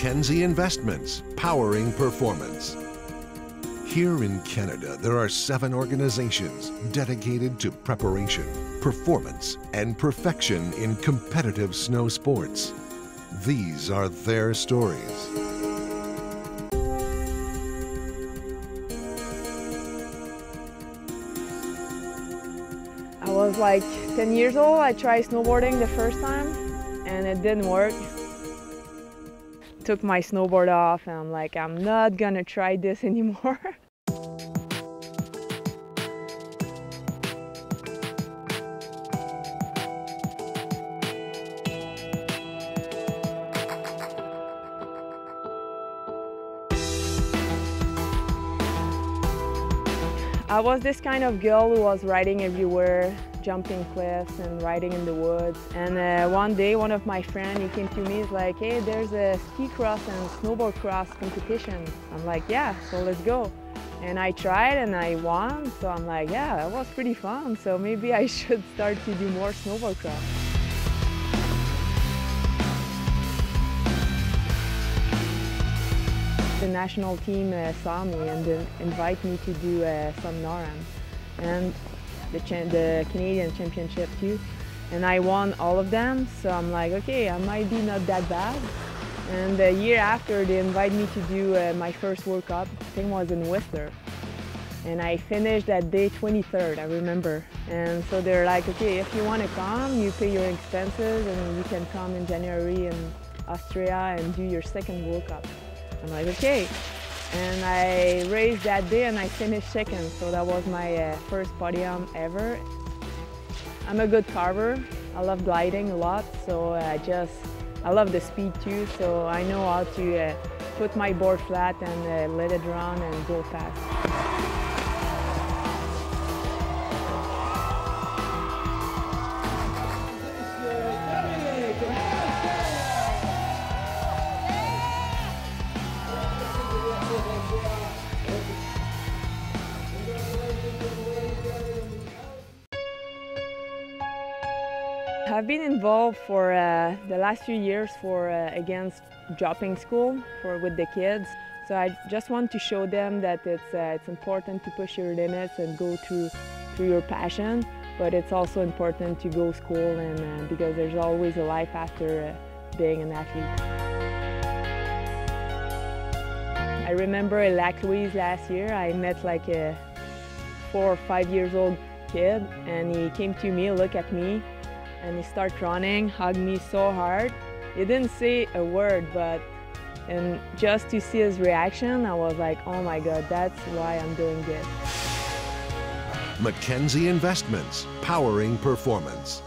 Mackenzie Investments, Powering Performance. Here in Canada, there are 7 organizations dedicated to preparation, performance, and perfection in competitive snow sports. These are their stories. I was like 10 years old. I tried snowboarding the first time and it didn't work. Took my snowboard off and I'm like, I'm not gonna try this anymore. I was this kind of girl who was riding everywhere, jumping cliffs and riding in the woods. And one day, one of my friends, he came to me, he's like, hey, there's a ski cross and snowboard cross competition. I'm like, yeah, so let's go. And I tried and I won, so I'm like, yeah, that was pretty fun. So maybe I should start to do more snowboard cross. The national team saw me and invited me to do some NORAM and the Canadian Championship too. And I won all of them, so I'm like, okay, I might be not that bad. And the year after, they invited me to do my first World Cup. I think it was in Whistler. And I finished that day 23rd, I remember. And so they're like, okay, if you want to come, you pay your expenses and you can come in January in Austria and do your second World Cup. I'm like, okay. And I raced that day and I finished second, so that was my first podium ever. I'm a good carver. I love gliding a lot, so I love the speed too, so I know how to put my board flat and let it run and go fast. I've been involved for the last few years against dropping school with the kids. So I just want to show them that it's important to push your limits and go through your passion, but it's also important to go to school and because there's always a life after being an athlete. I remember at Lac Louise last year, I met like a 4 or 5 years old kid and he came to me, looked at me, and he started running, hugged me so hard. He didn't say a word, and just to see his reaction, I was like, oh my God, that's why I'm doing this. Mackenzie Investments, Powering Performance.